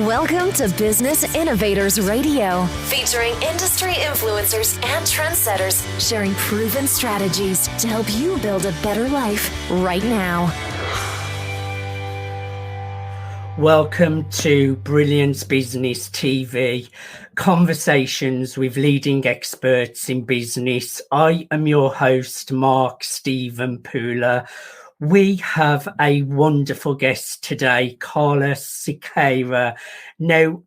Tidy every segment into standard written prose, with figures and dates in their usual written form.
Welcome to Business Innovators Radio, featuring industry influencers and trendsetters sharing proven strategies to help you build a better life right now. Welcome to Brilliance Business TV, conversations with leading experts in business. I am your host, Mark Stephen Pooler. We have a wonderful guest today, Carlos Siqueira. Now,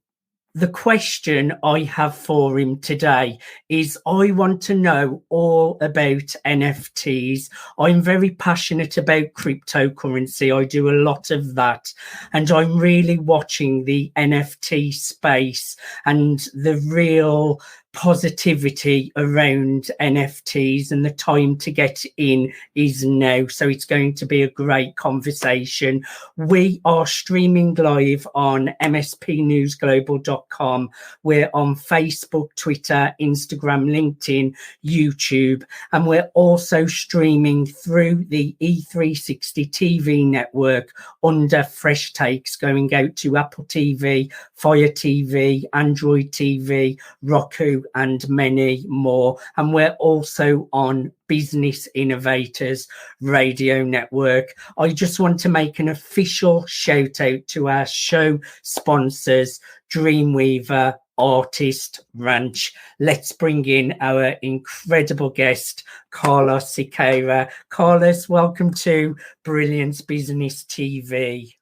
the question I have for him today is I want to know all about NFTs. I'm very passionate about cryptocurrency. I do a lot of that. And I'm really watching the NFT space and the real positivity around NFTs, and the time to get in is now. So it's going to be a great conversation. We are streaming live on mspnewsglobal.com. We're on Facebook, Twitter, Instagram, LinkedIn, YouTube, and we're also streaming through the E360 TV network under Fresh Takes, going out to Apple TV, Fire TV, Android TV, Roku, and many more. And we're also on Business Innovators Radio Network. I just want to make an official shout out to our show sponsors, Dreamweaver, Artist Ranch. Let's bring in our incredible guest, Carlos Siqueira. Carlos, welcome to Brilliance Business TV.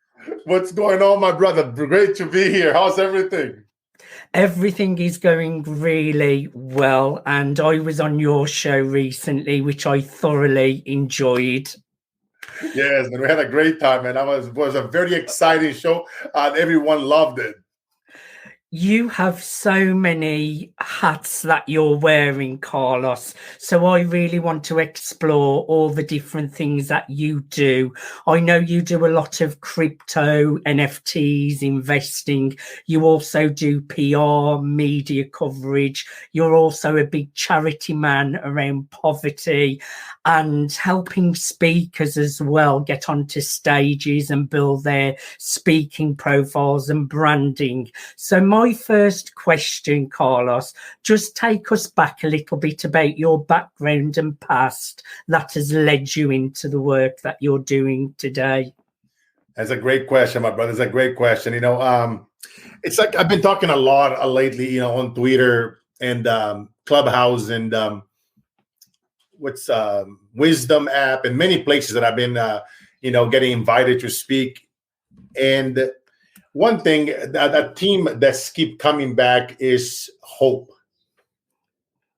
What's going on, my brother? Great to be here. How's everything? Everything is going really well, and I was on your show recently, which I thoroughly enjoyed. Yes, and we had a great time, and it was a very exciting show, and everyone loved it. You have so many hats that you're wearing, Carlos. So I really want to explore all the different things that you do. I know you do a lot of crypto, NFTs, investing. You also do PR, media coverage. You're also a big charity man around poverty and helping speakers as well get onto stages and build their speaking profiles and branding. So my first question, Carlos, just take us back a little bit about your background and past that has led you into the work that you're doing today. That's a great question, my brother. It's a great question. It's like I've been talking a lot lately, on Twitter and Clubhouse and Wisdom app and many places that I've been, getting invited to speak. And one thing, that theme that's keep coming back is hope.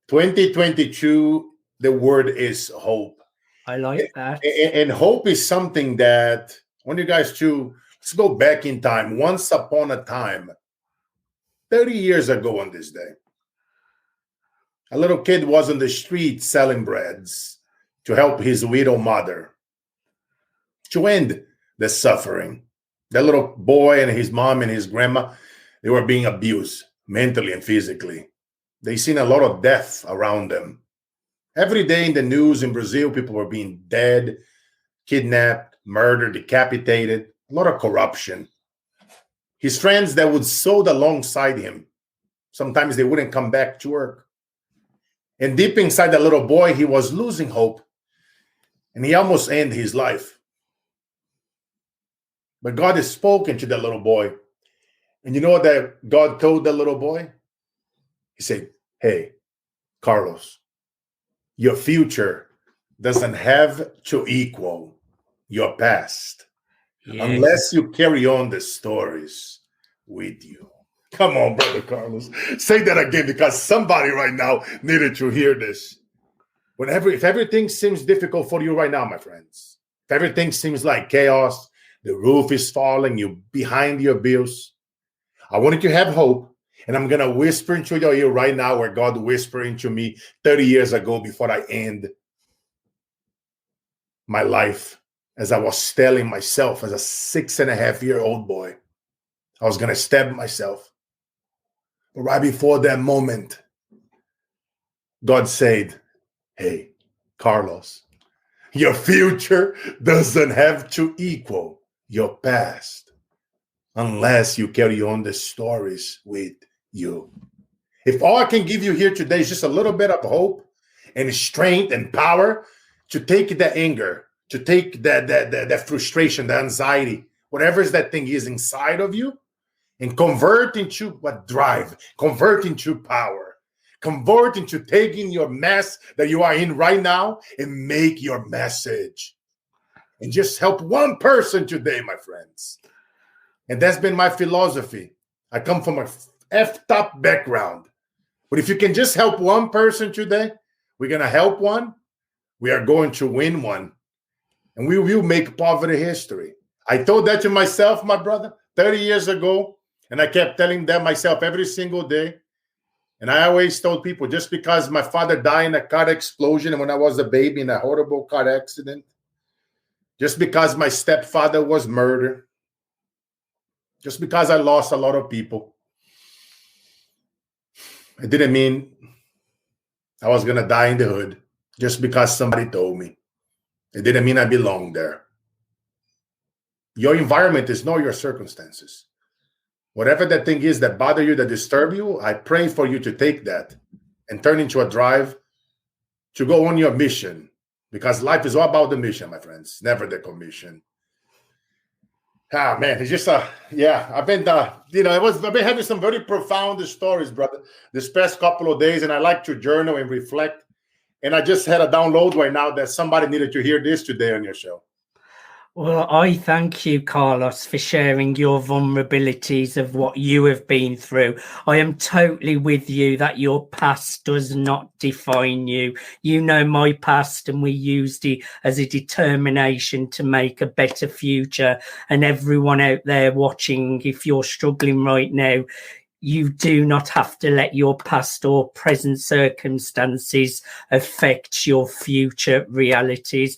2022, the word is hope. I like that. And hope is something that, I want you guys to, let's go back in time. Once upon a time, 30 years ago on this day, a little kid was on the street selling breads to help his widow mother, to end the suffering. That little boy and his mom and his grandma, they were being abused mentally and physically. They seen a lot of death around them. Every day in the news in Brazil, people were being dead, kidnapped, murdered, decapitated, a lot of corruption. His friends that would sew alongside him, sometimes they wouldn't come back to work. And deep inside that little boy, he was losing hope. And he almost ended his life. But God has spoken to that little boy. And you know what that God told that little boy? He said, hey, Carlos, your future doesn't have to equal your past. Yes. Unless you carry on the stories with you. Come on, brother Carlos. Say that again, because somebody right now needed to hear this. If everything seems difficult for you right now, my friends, if everything seems like chaos, the roof is falling, you're behind your bills, I want you to have hope. And I'm going to whisper into your ear right now where God whispered into me 30 years ago before I end my life, as I was telling myself as a 6.5-year-old boy, I was going to stab myself. But right before that moment, God said, hey, Carlos, your future doesn't have to equal your past. unless you carry on the stories with you. If all I can give you here today is just a little bit of hope and strength and power to take the anger, to take that frustration, the anxiety, whatever that thing is inside of you, and convert into what drive, convert into power, convert into taking your mess that you are in right now and make your message. And just help one person today, my friends. And that's been my philosophy. I come from a F-top background. But if you can just help one person today, we're going to help one. We are going to win one. And we will make poverty history. I told that to myself, my brother, 30 years ago. And I kept telling that myself every single day. And I always told people, just because my father died in a car explosion and when I was a baby in a horrible car accident, just because my stepfather was murdered, just because I lost a lot of people, it didn't mean I was going to die in the hood just because somebody told me. It didn't mean I belonged there. Your environment is not your circumstances. Whatever that thing is that bother you, that disturb you, I pray for you to take that and turn into a drive to go on your mission. Because life is all about the mission, my friends, never the commission. Ah, man, it's just I've been I've been having some very profound stories, brother, this past couple of days, and I like to journal and reflect. And I just had a download right now that somebody needed to hear this today on your show. Well, I thank you, Carlos, for sharing your vulnerabilities of what you have been through. I am totally with you that your past does not define you. You know my past, and we used it as a determination to make a better future. And everyone out there watching, if you're struggling right now, you do not have to let your past or present circumstances affect your future realities.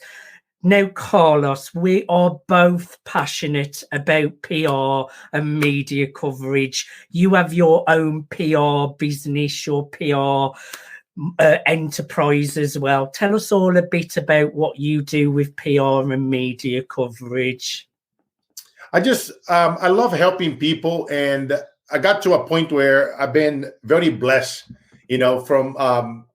Now, Carlos, we are both passionate about PR and media coverage. You have your own PR business, your PR enterprise as well. Tell us all a bit about what you do with PR and media coverage. I love helping people, and I got to a point where I've been very blessed, from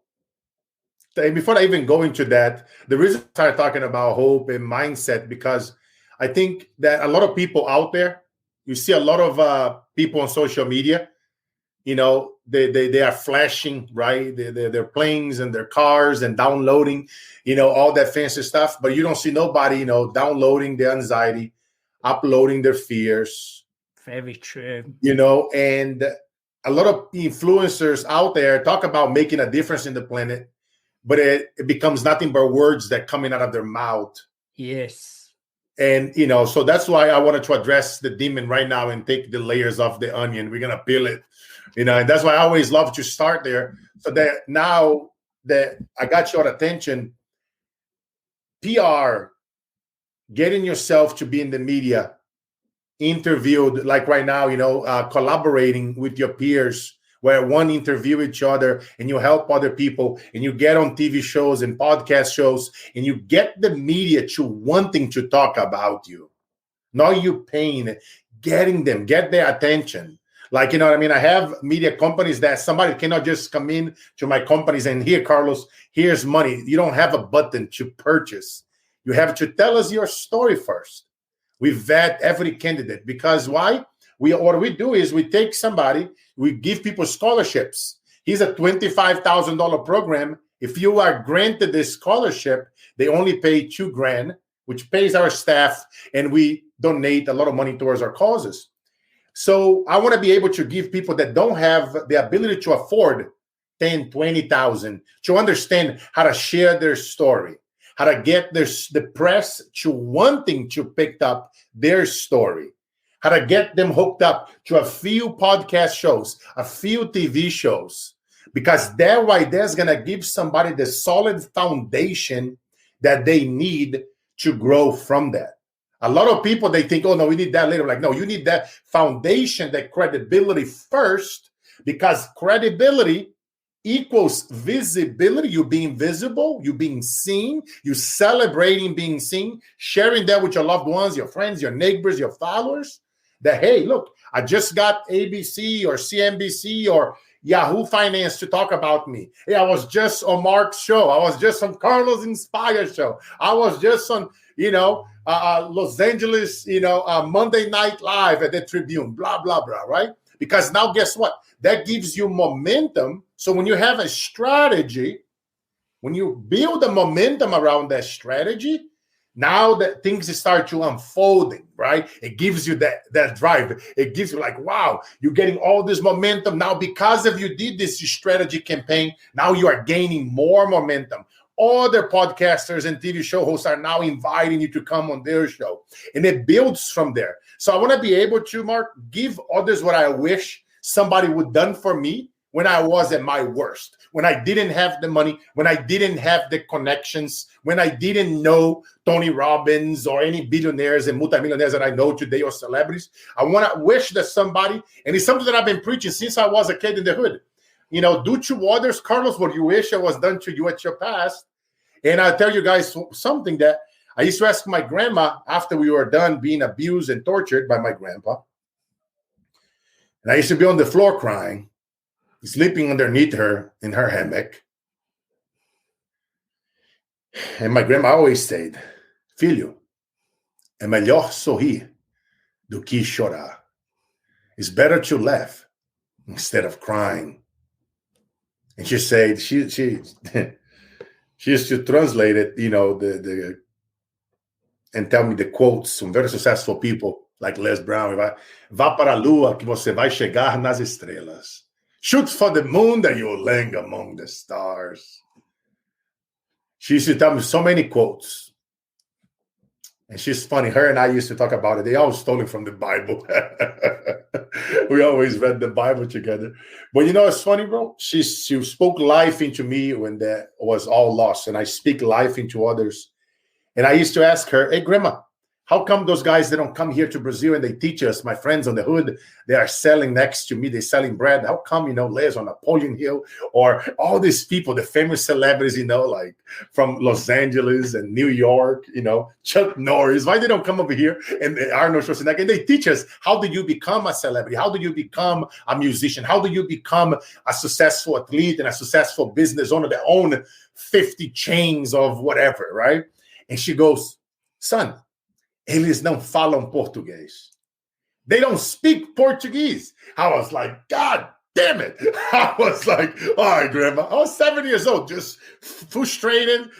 and before I even go into that, the reason I started talking about hope and mindset, because I think that a lot of people out there, you see a lot of people on social media, they are flashing, right? Their planes and their cars and downloading, all that fancy stuff. But you don't see nobody, downloading their anxiety, uploading their fears. Very true. And a lot of influencers out there talk about making a difference in the planet, but it becomes nothing but words that coming out of their mouth. Yes. And, so that's why I wanted to address the demon right now and take the layers off the onion. We're going to peel it, and that's why I always love to start there. So that now that I got your attention, PR, getting yourself to be in the media, interviewed like right now, collaborating with your peers, where one interview each other and you help other people and you get on TV shows and podcast shows and you get the media to wanting to talk about you. Not you paying, getting them, get their attention. Like, I have media companies that somebody cannot just come in to my companies and here, Carlos, here's money. You don't have a button to purchase. You have to tell us your story first. We vet every candidate because why? What we do is we take somebody, we give people scholarships. Here's a $25,000 program. If you are granted this scholarship, they only pay $2,000, which pays our staff, and we donate a lot of money towards our causes. So I want to be able to give people that don't have the ability to afford $10,000, $20,000 to understand how to share their story, how to get the press to wanting to pick up their story, how to get them hooked up to a few podcast shows, a few TV shows, because that's going to give somebody the solid foundation that they need to grow from that. A lot of people, they think, oh, no, we need that later. Like, no, you need that foundation, that credibility first, because credibility equals visibility. You being visible, you being seen, you celebrating being seen, sharing that with your loved ones, your friends, your neighbors, your followers. that, hey, look, I just got ABC or CNBC or Yahoo Finance to talk about me. Hey, I was just on Mark's show. I was just on Carlos Inspire show. I was just on, Los Angeles, Monday Night Live at the Tribune, blah, blah, blah, right? Because now guess what? That gives you momentum. So when you have a strategy, when you build a momentum around that strategy, now that things start to unfolding, right? It gives you that drive. It gives you like, wow, you're getting all this momentum. Now, because of you did this strategy campaign, now you are gaining more momentum. Other podcasters and TV show hosts are now inviting you to come on their show. And it builds from there. So I want to be able to, Mark, give others what I wish somebody would done for me when I was at my worst, when I didn't have the money, when I didn't have the connections, when I didn't know Tony Robbins or any billionaires and multimillionaires that I know today or celebrities. I want to wish that somebody, and it's something that I've been preaching since I was a kid in the hood, do to others, Carlos, what you wish it was done to you at your past. And I'll tell you guys something that I used to ask my grandma after we were done being abused and tortured by my grandpa. And I used to be on the floor crying, sleeping underneath her in her hammock. And my grandma always said, filho, é melhor sorrir do que chorar. It's better to laugh instead of crying. And she said, she used to translate it, and tell me the quotes from very successful people like Les Brown. Vá para a lua que você vai chegar nas estrelas. Shoot for the moon that you'll land among the stars. She used to tell me so many quotes. And she's funny. Her and I used to talk about it. They all stole it from the Bible. We always read the Bible together. But it's funny, bro? She spoke life into me when that was all lost. And I speak life into others. And I used to ask her, hey, Grandma, how come those guys, they don't come here to Brazil and they teach us, my friends on the hood, they are selling next to me, they're selling bread. How come, Les on Napoleon Hill or all these people, the famous celebrities, like from Los Angeles and New York, Chuck Norris, why they don't come over here and Arnold Schwarzenegger and they teach us, how do you become a celebrity? How do you become a musician? How do you become a successful athlete and a successful business owner that own 50 chains of whatever, right? And she goes, son, eles não falam português. They don't speak Portuguese. I was like, God damn it. I was like, all right, Grandma. I was 7 years old, just frustrated,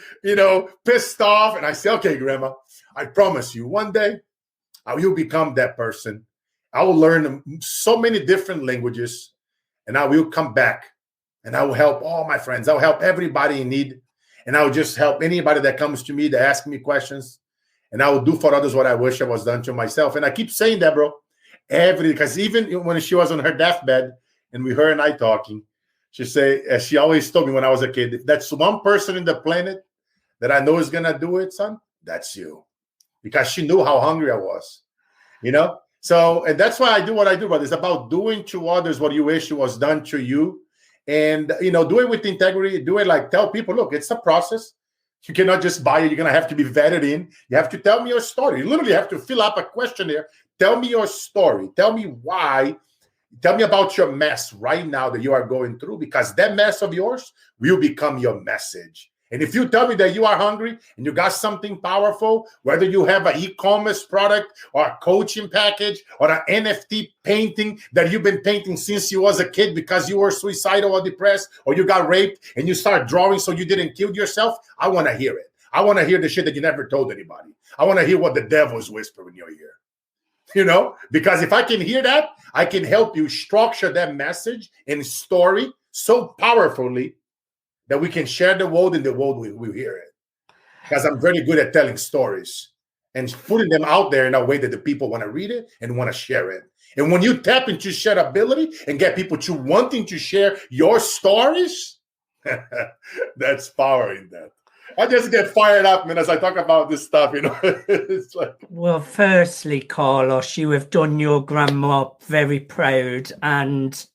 pissed off. And I said, okay, Grandma, I promise you, one day I will become that person. I will learn so many different languages, and I will come back, and I will help all my friends. I will help everybody in need, and I will just help anybody that comes to me to ask me questions. And I will do for others what I wish I was done to myself. And I keep saying that, bro. Because even when she was on her deathbed and her and I talking, she always told me when I was a kid, if that's one person in the planet that I know is going to do it, son, that's you. Because she knew how hungry I was, So, and that's why I do what I do, but it's about doing to others what you wish was done to you. And, do it with integrity. Do it like tell people, look, it's a process. You cannot just buy it. You're going to have to be vetted in. You have to tell me your story. You literally have to fill up a questionnaire. Tell me your story. Tell me why. Tell me about your mess right now that you are going through, because that mess of yours will become your message. And if you tell me that you are hungry and you got something powerful, whether you have an e-commerce product or a coaching package or an NFT painting that you've been painting since you was a kid because you were suicidal or depressed or you got raped and you start drawing so you didn't kill yourself, I want to hear it. I want to hear the shit that you never told anybody. I want to hear what the devil's whispering in your ear. Because if I can hear that, I can help you structure that message and story so powerfully that we can share the world and the world will hear it. Because I'm very good at telling stories and putting them out there in a way that the people want to read it and want to share it. And when you tap into shareability and get people to wanting to share your stories, that's power in that. I just get fired up, man, as I talk about this stuff, It's like... Well, firstly, Carlos, you have done your grandma very proud, and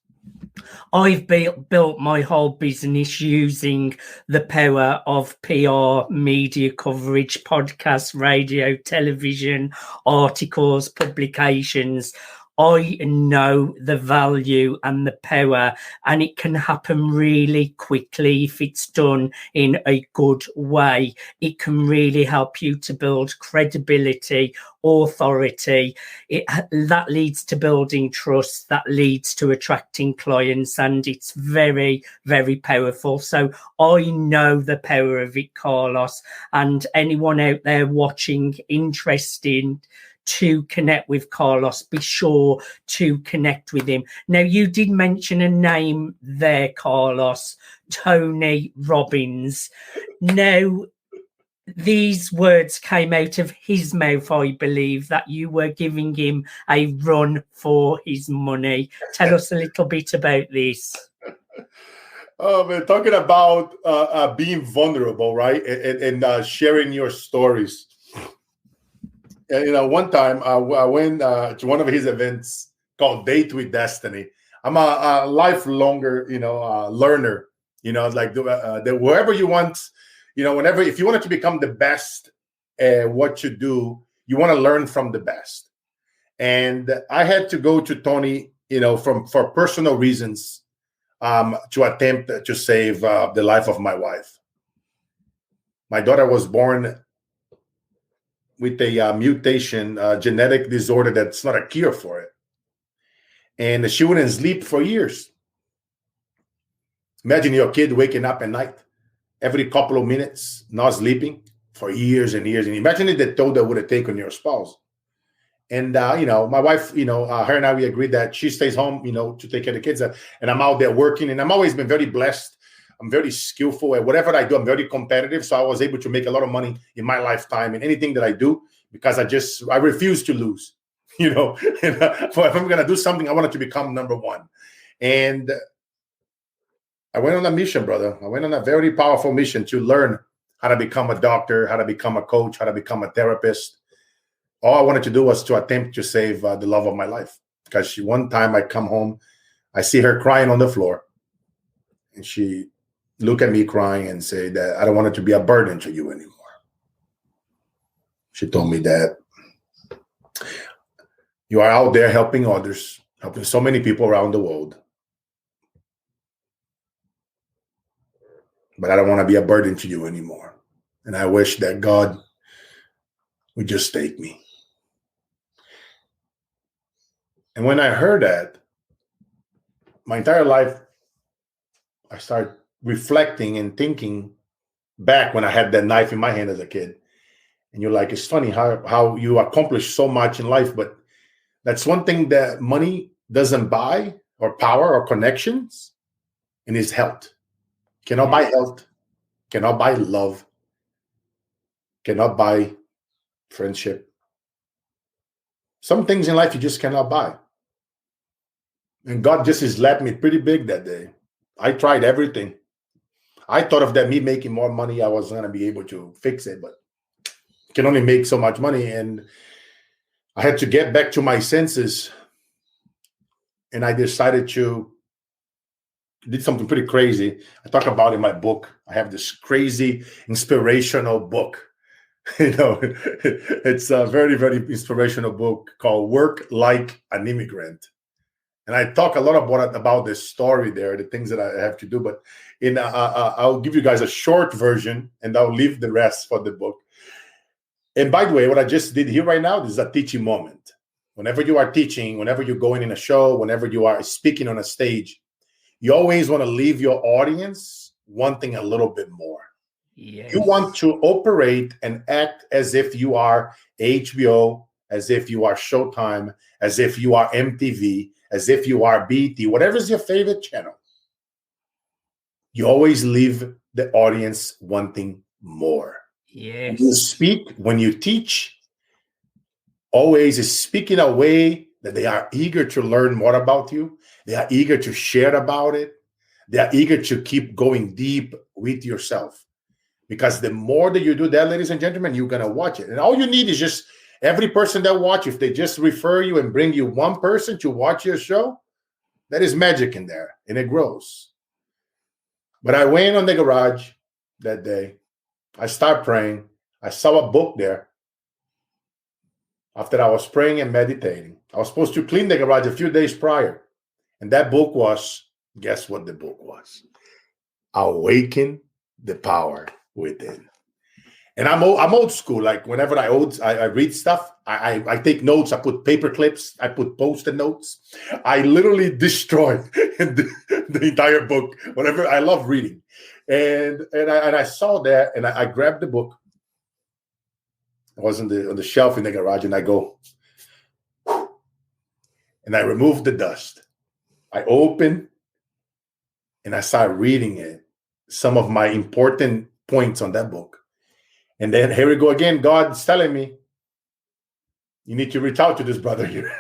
I've built my whole business using the power of PR, media coverage, podcasts, radio, television, articles, publications. I know the value and the power, and it can happen really quickly if it's done in a good way. It can really help you to build credibility, authority. That leads to building trust, that leads to attracting clients, and it's very, very powerful. So I know the power of it, Carlos, and anyone out there watching interested to connect with Carlos, be sure to connect with him. Now, you did mention a name there, Carlos, Tony Robbins. Now, these words came out of his mouth, I believe, that you were giving him a run for his money. Tell us a little bit about this. Oh, man, talking about being vulnerable, right? And sharing your stories. And, one time I went to one of his events called Date with Destiny. I'm a lifelonger, learner, like wherever you want, if you wanted to become the best at what you do, you want to learn from the best. And I had to go to Tony, for personal reasons, to attempt to save the life of my wife. My daughter was born with a mutation, genetic disorder that's not a cure for it. And she wouldn't sleep for years. Imagine your kid waking up at night, every couple of minutes, not sleeping for years and years. And imagine the toll that would have taken your spouse. And, my wife, her and I, we agreed that she stays home, to take care of the kids. And I'm out there working. And I've always been very blessed. I'm very skillful at whatever I do. I'm very competitive. So I was able to make a lot of money in my lifetime in anything that I do, because I refuse to lose, and if I'm going to do something, I want it to become number one. And I went on a mission, brother. I went on a very powerful mission to learn how to become a doctor, how to become a coach, how to become a therapist. All I wanted to do was to attempt to save the love of my life. Because one time I come home, I see her crying on the floor, and she look at me crying and say that I don't want it to be a burden to you anymore. She told me that you are out there helping others, helping so many people around the world, but I don't want to be a burden to you anymore. And I wish that God would just take me. And when I heard that, my entire life, I started reflecting and thinking back when I had that knife in my hand as a kid. And you're like, it's funny how you accomplish so much in life, but that's one thing that money doesn't buy, or power or connections, and is health. Cannot buy health, cannot buy love, cannot buy friendship. Some things in life you just cannot buy. And God just slapped me pretty big that day. I tried everything. I thought of that me making more money, I was going to be able to fix it, but can only make so much money. And I had to get back to my senses. And I decided to did something pretty crazy. I talk about in my book. I have this crazy inspirational book. It's a very, very inspirational book called Work Like an Immigrant. And I talk a lot about this story there, the things that I have to do. But I'll give you guys a short version, and I'll leave the rest for the book. And by the way, what I just did here right now, this is a teaching moment. Whenever you are teaching, whenever you're going in a show, whenever you are speaking on a stage, you always want to leave your audience wanting a little bit more. Yes. You want to operate and act as if you are HBO, as if you are Showtime, as if you are MTV, as if you are BT, whatever is your favorite channel. You always leave the audience wanting more. Yes. When you speak, when you teach, always speak in a way that they are eager to learn more about you. They are eager to share about it. They are eager to keep going deep with yourself. Because the more that you do that, ladies and gentlemen, you're going to watch it. And all you need is just every person that watch, if they just refer you and bring you one person to watch your show, There is magic in there, and it grows. But I went on the garage that day. I started praying. I saw a book there. After I was praying and meditating, I was supposed to clean the garage a few days prior. And that book was, guess what the book was? Awaken the Power Within. And I'm old school. Like whenever I read stuff, I take notes. I put paper clips. I put Post-it notes. I literally destroyed the entire book. Whatever. I love reading, and I saw that, and I grabbed the book. I was on the shelf in the garage, and I go, and I removed the dust. I opened, and I started reading it. Some of my important points on that book. And then here we go again. God's telling me, you need to reach out to this brother here.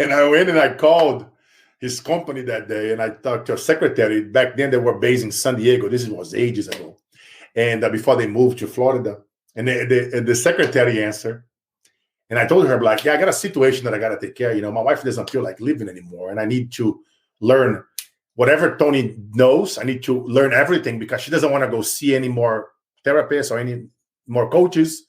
And I went and I called his company that day, and I talked to a secretary. Back then, they were based in San Diego. This was ages ago. And before they moved to Florida. And the secretary answered. And I told her, like, yeah, I got a situation that I got to take care of. You know, my wife doesn't feel like living anymore. And I need to learn whatever Tony knows. I need to learn everything because she doesn't want to go see any more therapists or any more coaches,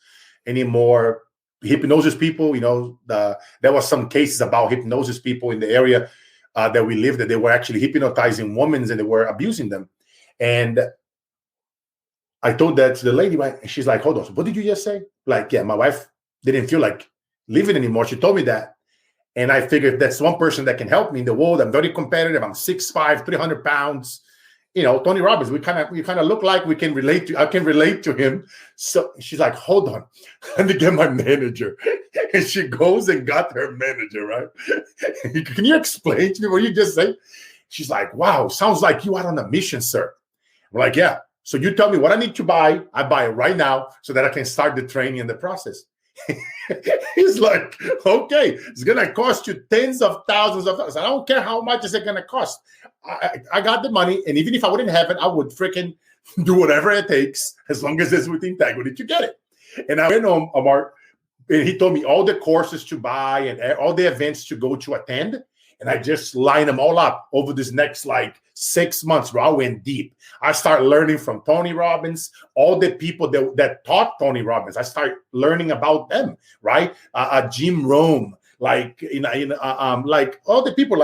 any more hypnosis people. You know, there was some cases about hypnosis people in the area that we lived, that they were actually hypnotizing women and they were abusing them. And I told that to the lady, right? And she's like, hold on, so what did you just say? Like, yeah, my wife didn't feel like living anymore. She told me that. And I figured that's one person that can help me in the world. I'm very competitive. I'm 6'5", 300 pounds. You know, Tony Robbins, we kind of look like we can relate to. I can relate to him. So she's like, hold on, let me get my manager. And she goes and got her manager, right? Can you explain to me what you just said? She's like, wow, sounds like you are on a mission, sir. I'm like, yeah. So you tell me what I need to buy. I buy it right now so that I can start the training and the process. He's like, okay, it's going to cost you tens of thousands of dollars. I don't care how much is it going to cost. I got the money. And even if I wouldn't have it, I would freaking do whatever it takes as long as it's with integrity to get it. And I went on, Mark, and he told me all the courses to buy and all the events to go to attend. And I just lined them all up over this next 6 months where I went deep. I started learning from Tony Robbins, all the people that taught Tony Robbins. I started learning about them, right? Jim Rome, like all the people,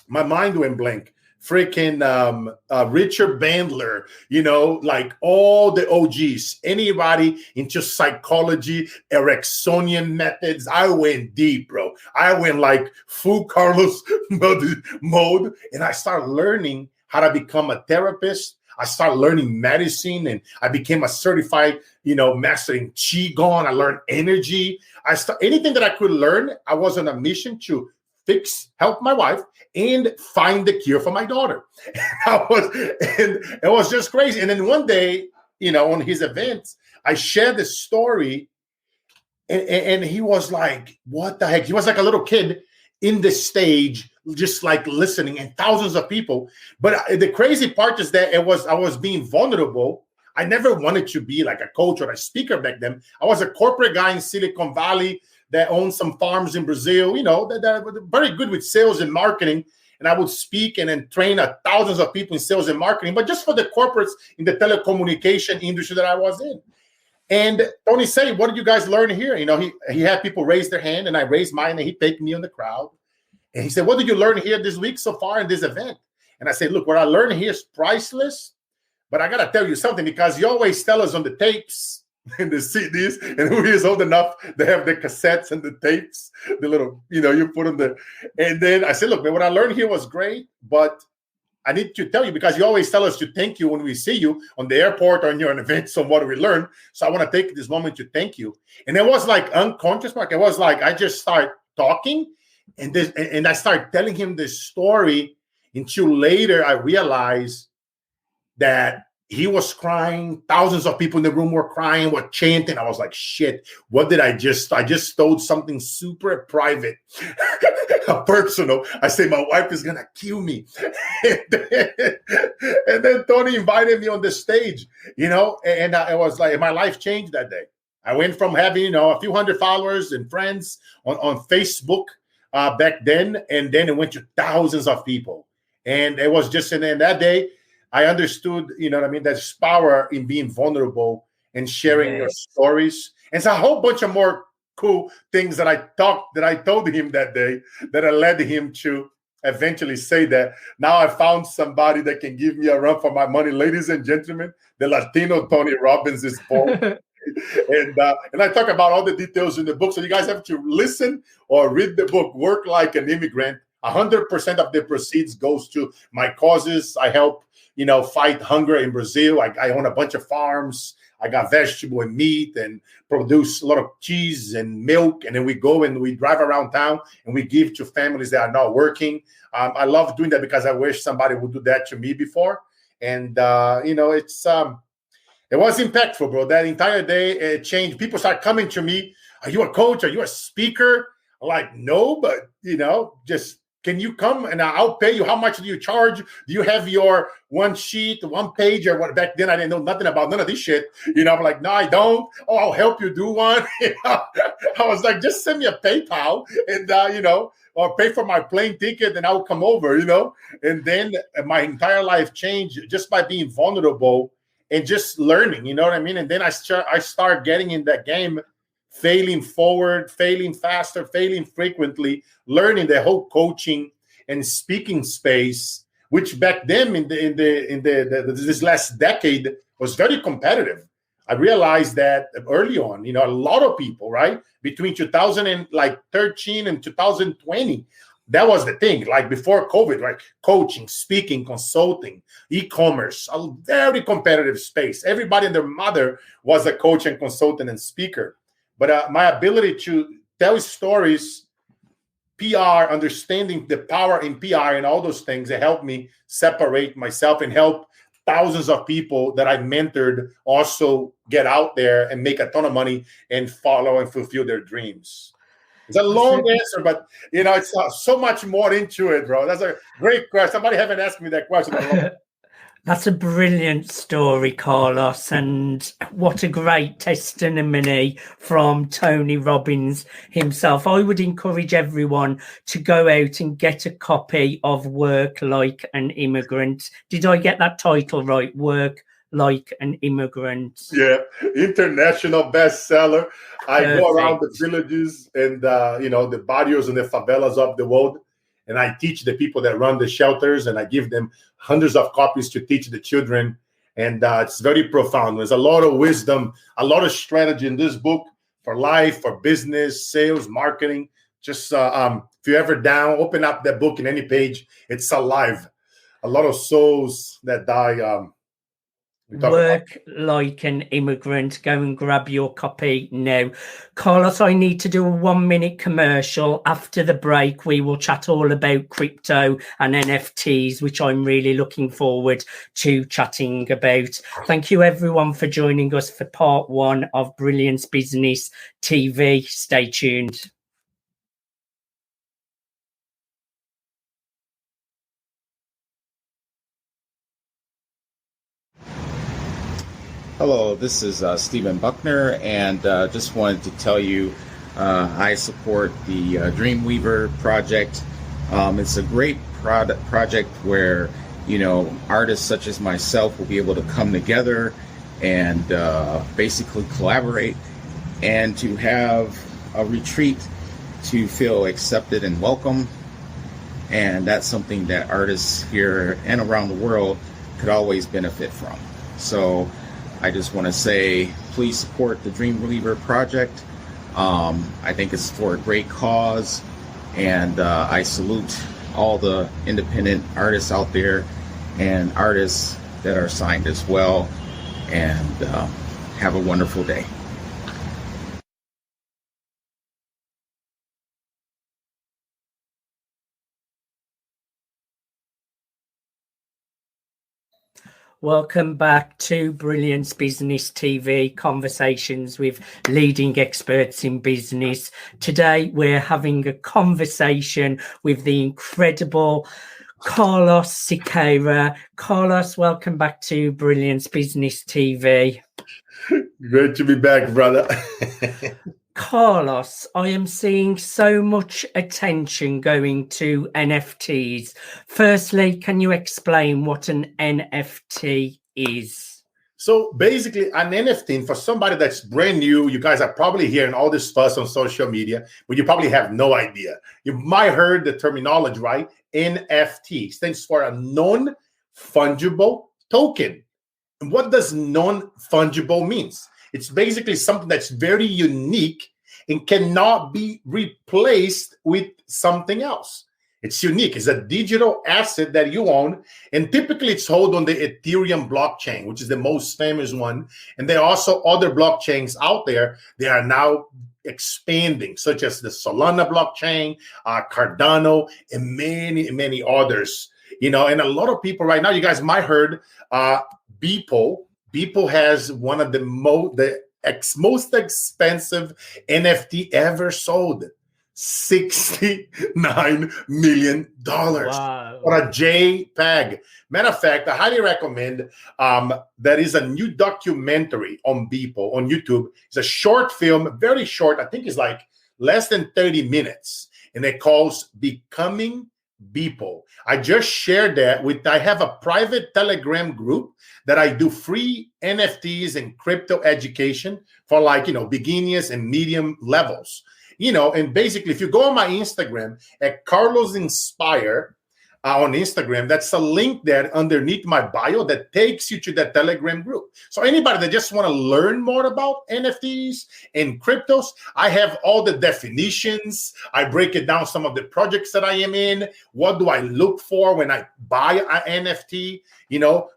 my mind went blank. Freaking Richard Bandler, you know, like all the OGs, anybody into psychology, Ericksonian methods. I went deep, bro. I went like full Carlos mode, and I started learning how to become a therapist. I started learning medicine, and I became a certified, master in Qigong. I learned energy. Anything that I could learn, I was on a mission to help my wife, and find the cure for my daughter. And it was just crazy. And then one day, on his events, I shared the story, and he was like, what the heck? He was like a little kid in the stage, just like listening, and thousands of people. But the crazy part is that I was being vulnerable. I never wanted to be like a coach or a speaker back then. I was a corporate guy in Silicon Valley that owned some farms in Brazil, that were very good with sales and marketing. And I would speak and then train thousands of people in sales and marketing, but just for the corporates in the telecommunication industry that I was in. And Tony said, what did you guys learn here? He had people raise their hand, and I raised mine, and he picked me on the crowd. And he said, what did you learn here this week so far in this event? And I said, look, what I learned here is priceless, but I got to tell you something, because you always tell us on the tapes and the CDs, and who is old enough to have the cassettes and the tapes, the little, you put them there. And then I said, look, man, what I learned here was great, but I need to tell you, because you always tell us to thank you when we see you on the airport or in your events on what we learned. So I want to take this moment to thank you. And it was like unconscious, Mark. It was like I just started talking, and I started telling him this story until later I realized that he was crying. Thousands of people in the room were crying, were chanting. I was like, shit, what did I just told something super private, personal. I say, my wife is going to kill me. And then Tony invited me on the stage, and it was like my life changed that day. I went from having, a few hundred followers and friends on Facebook back then, and then it went to thousands of people. And it was just, and then that day, I understood, you know what I mean? There's power in being vulnerable and sharing your stories. And it's a whole bunch of more cool things that I told him that day that I led him to eventually say that now I found somebody that can give me a run for my money. Ladies and gentlemen, the Latino Tony Robbins is born. And I talk about all the details in the book. So you guys have to listen or read the book, Work Like an Immigrant. 100% of the proceeds goes to my causes. I help, fight hunger in Brazil. I own a bunch of farms. I got vegetable and meat and produce a lot of cheese and milk. And then we go and we drive around town and we give to families that are not working. I love doing that because I wish somebody would do that to me before. And, it was impactful, bro. That entire day, it changed. People start coming to me. Are you a coach? Are you a speaker? I'm like, no, but, just can you come and I'll pay you? How much do you charge? Do you have your one sheet, one page or what? Back then, I didn't know nothing about none of this shit. I'm like, no, I don't. Oh, I'll help you do one. I was like, just send me a PayPal and, or pay for my plane ticket and I'll come over, And then my entire life changed just by being vulnerable and just learning, you know what I mean? And then I start getting in that game, failing forward, failing faster, failing frequently, learning the whole coaching and speaking space, which back then in this last decade was very competitive. I realized that early on, a lot of people, right, between 2013 and 2020. That was the thing, like before COVID, right? Coaching, speaking, consulting, e-commerce, a very competitive space. Everybody and their mother was a coach and consultant and speaker. But my ability to tell stories, PR, understanding the power in PR and all those things, it helped me separate myself and help thousands of people that I mentored also get out there and make a ton of money and follow and fulfill their dreams. It's a long answer, but, it's so much more into it, bro. That's a great question. Somebody haven't asked me that question. That's a brilliant story, Carlos, and what a great testimony from Tony Robbins himself. I would encourage everyone to go out and get a copy of Work Like an Immigrant. Did I get that title right? Work Like an Immigrant. Yeah, international bestseller. I go around the villages and, the barrios and the favelas of the world. And I teach the people that run the shelters and I give them hundreds of copies to teach the children. And it's very profound. There's a lot of wisdom, a lot of strategy in this book for life, for business, sales, marketing. Just if you're ever down, open up that book in any page. It's alive. A lot of souls that die. Work Like an Immigrant. Go and grab your copy now. Carlos, I need to do a 1-minute commercial. After the break, we will chat all about crypto and NFTs, which I'm really looking forward to chatting about. Thank you, everyone, for joining us for part 1 of Brilliance Business TV. Stay tuned. Hello, this is Stephen Buckner, and just wanted to tell you I support the Dreamweaver project. It's a great project where, artists such as myself will be able to come together and basically collaborate and to have a retreat to feel accepted and welcome. And that's something that artists here and around the world could always benefit from. So I just want to say, please support the Dreamweaver project. I think it's for a great cause, and I salute all the independent artists out there and artists that are signed as well. And have a wonderful day. Welcome back to Brilliance Business TV, conversations with leading experts in business. Today, we're having a conversation with the incredible Carlos Siqueira. Carlos, welcome back to Brilliance Business TV. Great to be back, brother. Carlos, I am seeing so much attention going to NFTs. Firstly, can you explain what an NFT is? So basically, an NFT, for somebody that's brand new, you guys are probably hearing all this fuss on social media, but you probably have no idea. You might heard the terminology, right? NFT stands for a non-fungible token. And what does non-fungible means? It's basically something that's very unique and cannot be replaced with something else. It's unique. It's a digital asset that you own. And typically it's held on the Ethereum blockchain, which is the most famous one. And there are also other blockchains out there. They are now expanding, such as the Solana blockchain, Cardano, and many, many others. And a lot of people right now, you guys might heard Beeple. Beeple has one of the most expensive NFT ever sold. $69 million. Wow. For a JPEG. Matter of fact, I highly recommend there is a new documentary on Beeple on YouTube. It's a short film, very short. I think it's like less than 30 minutes. And it calls Becoming Beeple. I just shared that I have a private Telegram group that I do free NFTs and crypto education for beginners and medium levels. And basically, if you go on my Instagram at Carlos Inspire on Instagram, that's a link there underneath my bio that takes you to that Telegram group. So anybody that just want to learn more about NFTs and cryptos, I have all the definitions. I break it down, some of the projects that I am in. What do I look for when I buy an NFT?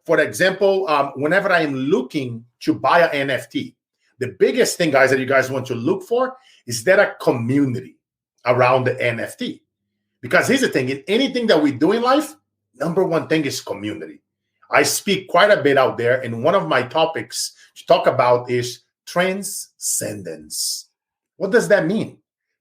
For example, whenever I am looking to buy an NFT, the biggest thing, guys, that you guys want to look for is there a community around the NFT? Because here's the thing, in anything that we do in life, number one thing is community. I speak quite a bit out there, and one of my topics to talk about is transcendence. What does that mean?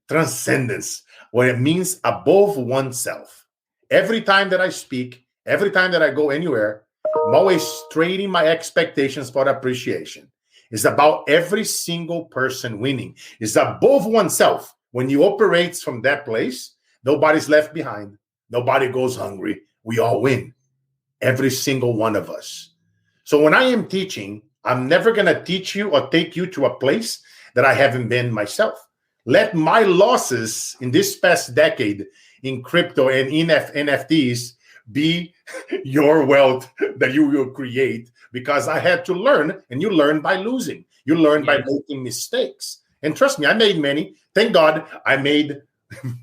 Transcendence, well, it means above oneself. Every time that I speak, every time that I go anywhere, I'm always trading my expectations for appreciation. It's about every single person winning. It's above oneself. When you operate from that place, nobody's left behind. Nobody goes hungry. We all win. Every single one of us. So when I am teaching, I'm never going to teach you or take you to a place that I haven't been myself. Let my losses in this past decade in crypto and NFTs be your wealth that you will create, because I had to learn, and you learn by losing. You learn by making mistakes. And trust me, I made many. Thank God I made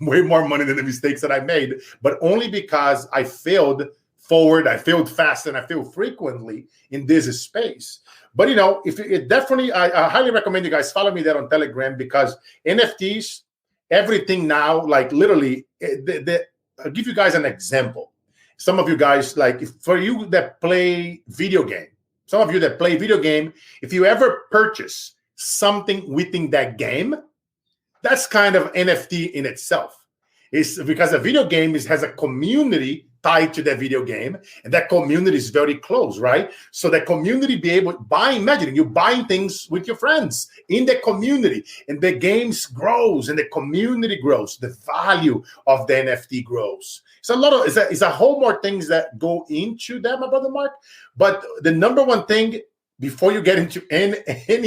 way more money than the mistakes that I made, but only because I failed forward, I failed fast, and I failed frequently in this space. But I highly recommend you guys follow me there on Telegram, because NFTs, everything now, like literally, I'll give you guys an example. Some of you guys, for you that play video game, if you ever purchase something within that game, that's kind of NFT in itself. It's because a video game has a community tied to that video game, and that community is very close, right? So the community imagine you buying things with your friends in the community, and the games grows and the community grows. The value of the NFT grows. It's a whole more things that go into that, my brother Mark. But the number one thing before you get into any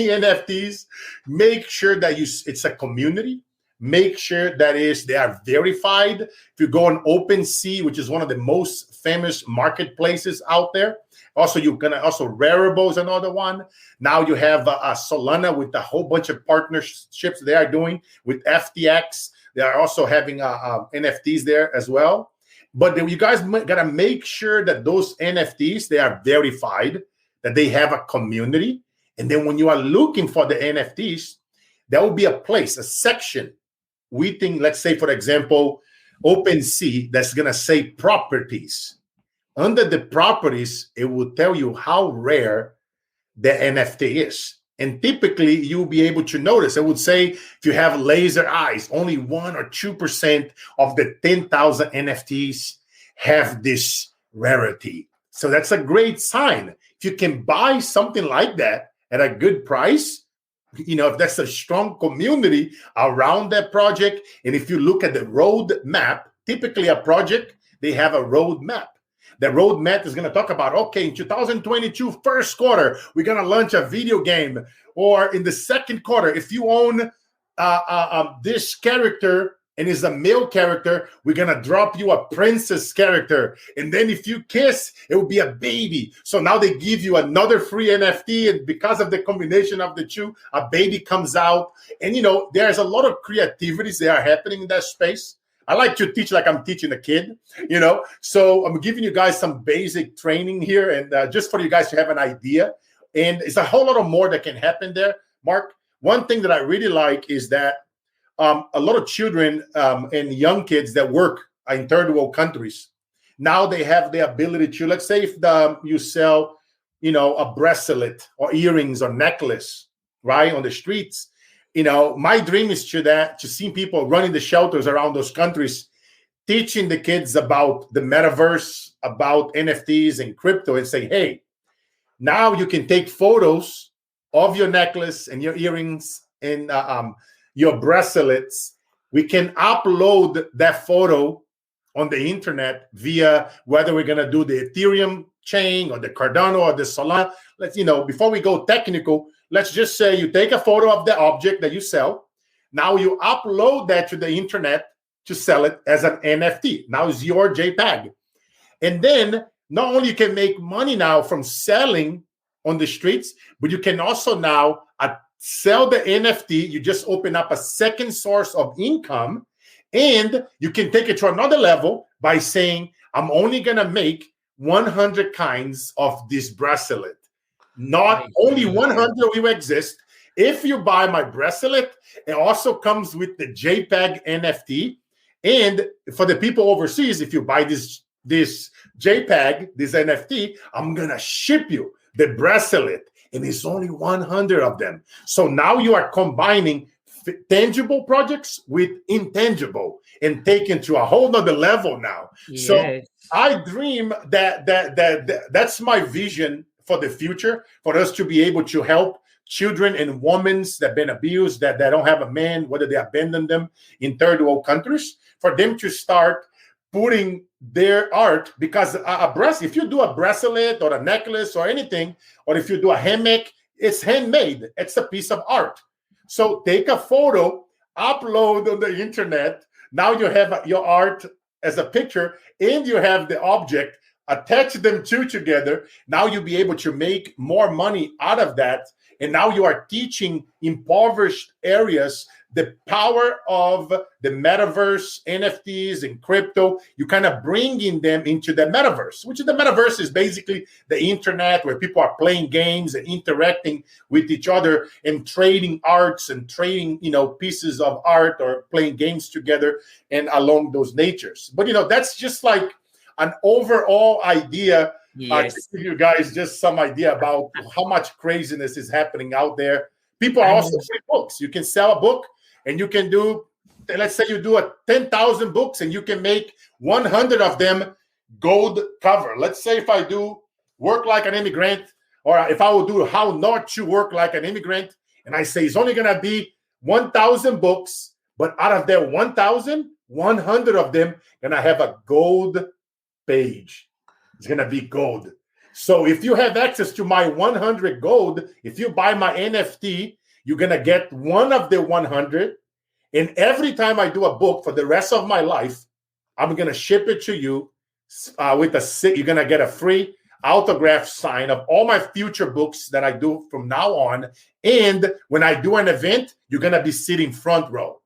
NFTs, make sure that it's a community. Make sure that they are verified. If you go on OpenSea, which is one of the most famous marketplaces out there. Also, Rarible is another one. Now you have Solana with a whole bunch of partnerships they are doing with FTX. They are also having NFTs there as well. But you guys got to make sure that those NFTs, they are verified, that they have a community. And then when you are looking for the NFTs, there will be a section. We think, let's say, for example, OpenSea, that's going to say properties. Under the properties, it will tell you how rare the NFT is. And typically, you'll be able to notice. It would say, if you have laser eyes, only 1 or 2% of the 10,000 NFTs have this rarity. So that's a great sign. If you can buy something like that at a good price, if there's a strong community around that project, and if you look at the road map, typically a project, they have a road map. The roadmap is going to talk about, okay, in 2022 first quarter, we're going to launch a video game. Or in the second quarter, if you own this character and is a male character, we're going to drop you a princess character. And then if you kiss, it will be a baby. So now they give you another free NFT. And because of the combination of the two, a baby comes out. And, there's a lot of creativities that are happening in that space. I like to teach like I'm teaching a kid, So I'm giving you guys some basic training here, and just for you guys to have an idea. And it's a whole lot of more that can happen there. Mark, one thing that I really like is that a lot of children and young kids that work in third world countries, now they have the ability to, let's say if you sell, a bracelet or earrings or necklace, right, on the streets. My dream is to see people running the shelters around those countries, teaching the kids about the metaverse, about NFTs and crypto, and say, hey, now you can take photos of your necklace and your earrings and your bracelets. We can upload that photo on the internet via whether we're going to do the Ethereum chain or the Cardano or the Solana. Let's, before we go technical, let's just say you take a photo of the object that you sell. Now you upload that to the internet to sell it as an NFT. Now it's your JPEG. And then not only you can make money now from selling on the streets, but you can also now sell the NFT. You just open up a second source of income, and you can take it to another level by saying, I'm only going to make 100 kinds of this bracelet. Not only 100 will exist. If you buy my bracelet, it also comes with the JPEG NFT. And for the people overseas, if you buy this JPEG, this NFT, I'm going to ship you the bracelet. And it's only 100 of them. So now you are combining tangible projects with intangible and taken to a whole nother level now. Yes. So I dream that's my vision for the future, for us to be able to help children and women that have been abused, that don't have a man, whether they abandon them in third world countries, for them to start putting their art, because if you do a bracelet or a necklace or anything, or if you do a hammock, it's handmade. It's a piece of art. So take a photo, upload on the internet. Now you have your art as a picture, and you have the object. Attach them two together. Now you'll be able to make more money out of that. And now you are teaching impoverished areas the power of the metaverse, NFTs, and crypto. You kind of bringing them into the metaverse, which the metaverse is basically the internet where people are playing games and interacting with each other and trading arts and trading, pieces of art or playing games together and along those natures. But, that's just like an overall idea. Yes. To give you guys just some idea about how much craziness is happening out there. People are also selling books. You can sell a book, and you can do, let's say you do 10,000 books, and you can make 100 of them gold cover. Let's say if I do Work Like an Immigrant, or if I will do How Not to Work Like an Immigrant, and I say it's only going to be 1,000 books, but out of that 1,000, 100 of them going to have a gold page. It's going to be gold. So if you have access to my 100 gold, if you buy my NFT, you're going to get one of the 100. And every time I do a book for the rest of my life, I'm going to ship it to you you're going to get a free autograph sign of all my future books that I do from now on. And when I do an event, you're going to be sitting front row.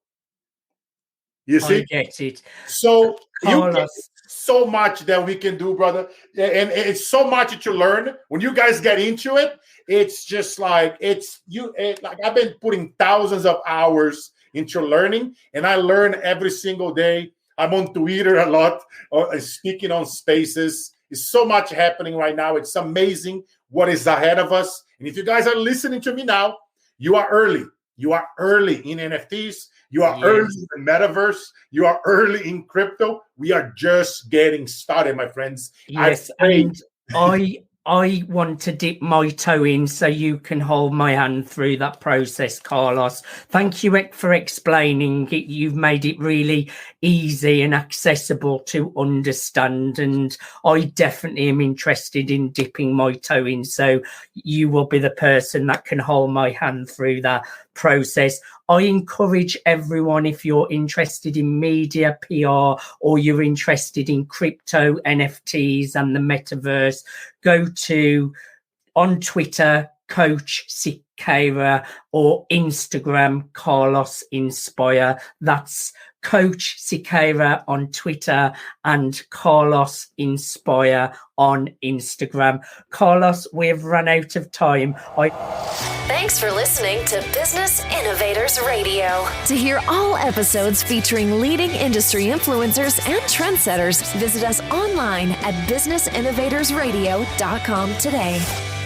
You see? I get it. So Carlos, so much that we can do, brother, and it's so much to learn. When you guys get into it, it's just like like I've been putting thousands of hours into learning, and I learn every single day. I'm on Twitter a lot, or speaking on spaces. It's so much happening right now. It's amazing what is ahead of us. And if you guys are listening to me now, you are early. You are early in NFTs. You are early in the metaverse. You are early in crypto. We are just getting started, my friends. Yes, and I want to dip my toe in so you can hold my hand through that process, Carlos. Thank you for explaining it. You've made it really easy and accessible to understand. And I definitely am interested in dipping my toe in. So you will be the person that can hold my hand through that process. I encourage everyone, if you're interested in media, PR, or you're interested in crypto, NFTs, and the metaverse, go to on Twitter, Coach Siqueira, or Instagram, Carlos Inspire. That's Coach Siqueira on Twitter and Carlos Inspire on Instagram. Carlos, we've run out of time. Thanks for listening to Business Innovators Radio. To hear all episodes featuring leading industry influencers and trendsetters, visit us online at businessinnovatorsradio.com today.